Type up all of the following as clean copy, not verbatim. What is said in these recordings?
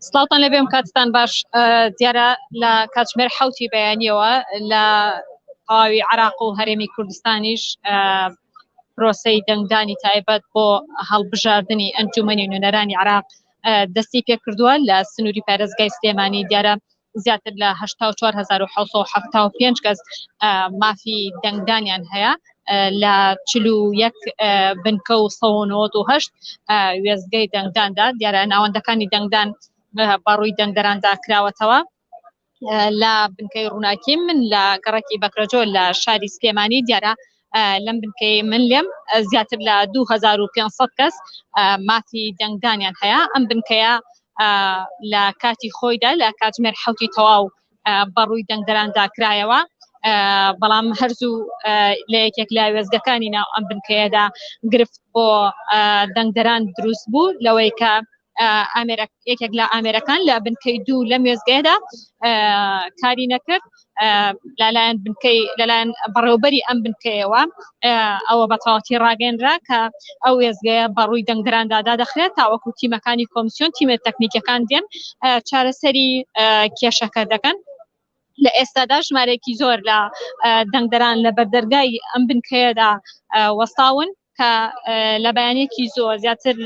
سڵاوتان لەبێم کاتتان باش دیارە لە کاتژمێر حوتی بەیانیەوە لە قاوی عراق و هەرێمی کوردستانیش پرۆسەی دەنگدانی تایبەت بۆ هەڵبژاردننی ئەنجومەنی نوێنەرانی عراق دەستی پێ کردووە لە سنووری پارێزگای سلێمانی دیارە زیاتر لە 84,775 کەس مافی دەنگدانیان هەیە لە 41 بنکە و 1970 وێزگەی دەنگداندا دیارە ناوەندەکانی دەنگدان بەڕووی دەنگدەراندا کراوەتەوە لە بنکەی ڕووناکی من لە گەڕێکی بەکرەجۆ لە شاری سلێمانی دیارە لەم بنکەی من لێم زیاتر لە 2500 کەس مافی دەنگدانیان هەیە ئەم بنکەیە لە کاتی خۆیدا لە کاتژمێر حوتی تەواو بەڕووی دەنگدەراندا کرایەوە بەڵام هەرزوو لە یەکێک لا وێزگەکانی ناو ئەم بنکەیەدا گرفت بۆ دەنگدەران دروست بوو لەوەی کە یەکێک لە ئامێرەکان لە بنکەی دوو لەم وێزگەیەدا کاری نەکرد لەلایەن بەڕێوەبەری ئەم بنکەیەوە ئەوە بە تەواوەتی ڕاگەیەنرا کە ئەو وێزگەیە بەڕووی دەنگدەراندا دادەخرێت تاوەکو تیمەکانی کۆمیسیۆن تیمە تەکنیکەکان دێن چارەسەری کێشەکە دەکەن لە ئێستادا ژمارەیەکی زۆر لە دەنگدەران لە بەردەرگای ئەم بنکەیەدا وەستاون کە لە بەیانێکی زۆر زیاتر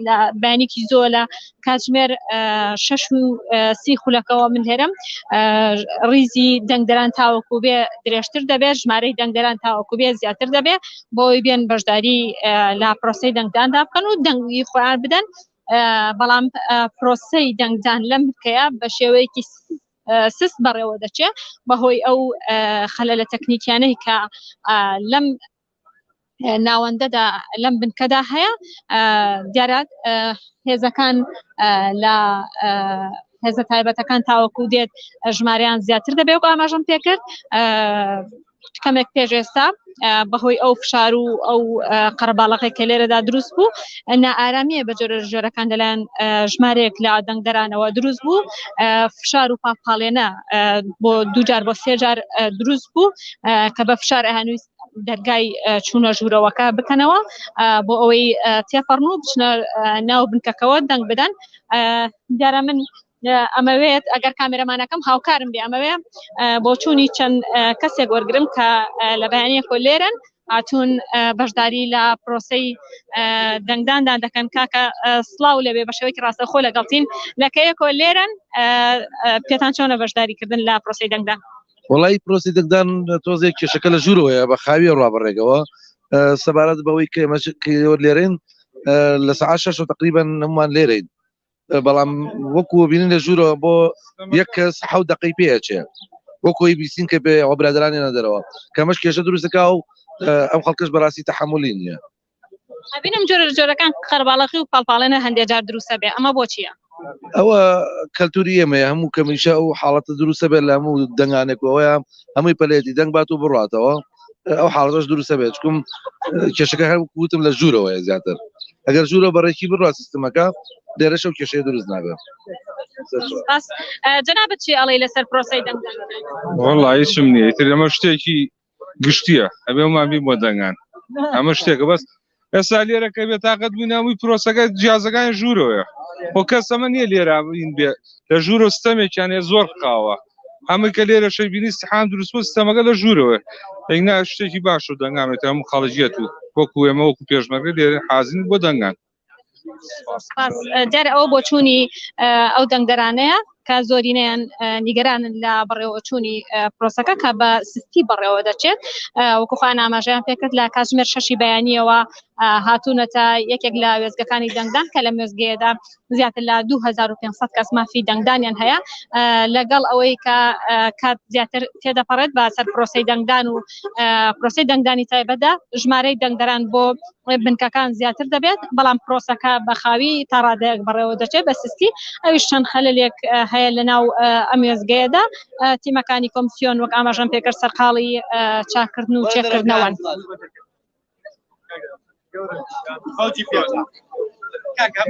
لە بەیانێکی زۆر لە کاتژمێر 6:30 خولەکەەوە من هێرم ڕیزی دەنگدەران تاوەکو بێ درێژتر دەبێت ژمارەی دەنگدەران تاوەکو بێ زیاتر دەبێت بۆی بێن بەشداری لە پرۆسەی دەنگداندا بکەن و دەنگی خۆیان بدەن بەڵام پرۆسەی دەنگدان لەم بکەیە بە شێوەیەکی سست بەڕێوە دەچێت بەهۆی ئەو خەلەلە تەکنیکیانەی کە لەم ناوەندەدا لەم بنکەدا هەیە دیارە هێزەکان لە هێزە تایبەتەکان تاوەکو دێت ژمارەیان زیاتر دەبێت و ئاماژەم پێکرد کەمێک پێش ئێستا بەهۆی ئەو فشار و ئەو قەرەباڵغی کە لێرەدا دروست بوو نائارامیە بە جۆرەکان لەلایەن ژمارەیەک لە دەنگدەرانەوە دروست بوو فشار و پاپاڵێنە بۆ دووجار بۆ سێجار دروست بوو کە بە فشار ئەهانویست دەرگای چوونە ژوورەوەکە بکەنەوە بۆ ئەوەی تێپەڕن و بچنە ناو بنکەکەەوە دەنگ بدەن دیارە من ئەمەوێت ئەگەر کامێرەمانەکەم هاوکارم بێ ئەمەوێ بۆ چوونی چەند کەسێک وەرگرم کە لە بەیانیەکۆ لێرن هاتوون بەشداری لە پرۆسەی دەنگداندان دەکەن کاکە سڵاو لەبێ بە شێوەیەکی ڕاستەخۆ لەگەڵتین لەکەیەکۆ لێرن پێتان چۆنە بەشداریکردن لە پرۆسەی دەنگدان وڵی پرۆسی دەنگدان تۆزێک کێشەکە لە ژوورەوەیە بە خاویە ڕابڕێگەوە سەبارەت بەوەی کە ئێمە لێرەین لە سەعات 6 تقریبا هەمومان لێرەین بەڵام وەکو بینین لە ژوورەوە بۆ یەک کەس 7 دقەی پێچێ وەکوی بیسین کە بێ ئەو برادرانی نەدەرەوە کەمەش کێشە دروستەکە و ئەم خەڵکەش بەڕاستی تەحملی نییە بینم جۆرەکان قەرباڵغی و پاڵپاڵێنە هەندێک جار دروستە بێ ئەمە بۆچیە ئەوە کەلتوری ئێمەیە هەموو کەمیشە و حاڵەتە دروستە بێت لە هەموو دەنگانێکەوەیە هەمووی پەلێتی دەنگ بات و بڕاتەوە ئەو حاڵەتەش دروستە بێت چکم کێشەکە هەر وتم لە ژوورەوەیە زیاتر ئەگەر ژوورە بەڕێکی بڕات سیستمەکە لێرەش و کێشەیە دروست نابێت جەنابەت چی ئەڵێ لەسەر پرۆسەی دەنگدان وەڵڵا هیچم نییە تر ئەمە شتێکی گشتیە ئەبێ مابی بۆ دەنگان ئەمە شتێکە بەس ئێستا لێرەکە بێت تاقەت بووینەوەی پرۆسەکە جیازەکانی ژوورەوەیە بۆ کەس ئەمە نییە لێرە بین بێ لە ژوورە سیستەمێکیانێ زۆر قاوە ئەمە کە لێرە شەی بینی سیحام دروست بوو سیستەمەکە لە ژوورەوە ئەینا شتێکی باش و دەنگامێت هەموو خەڵکیەت و وەکو ئێمە وەکو پێشمەرگە لێرە حازین بۆ دەنگان دیارە ئەوە بۆ چوونی ئەو دەنگدەرانەیە کە زۆرینیان نیگەرانن لە بەڕێوە چوونی پرۆسەکە کە بە سستی بەڕێوە دەچێت وەکوخوان ئاماژەیان پێکرد لە کاتژمێر 6 بەیانیەوە هاتوونەتە یەکێک لە وێزگەکانی دەنگدان کە لە مێزگەیەدا زیاتر لە 2500 کەس مافی دەنگدانیان هەیە لەگەڵ ئەوەی کە کات زیاتر تێدەپەڕێت بە سەر پرۆسەی دەنگدان و پرۆسەی دەنگدانی تایبەتدا ژمارەی دەنگدەران بۆ بنکەکان زیاتر دەبێت بەڵام پرۆسەکە بەخاوی تا ڕادەیەک بەڕێوە دەچێت بە سستی ئەویش چەند خەلەلێک هەیە لە ناو ئەم وێزگەیەدا تیمەکانی کۆمیسیۆن وەک ئاماژەم پێکرد سەرقاڵی چاکردن و چێکردنەوەن Kaka.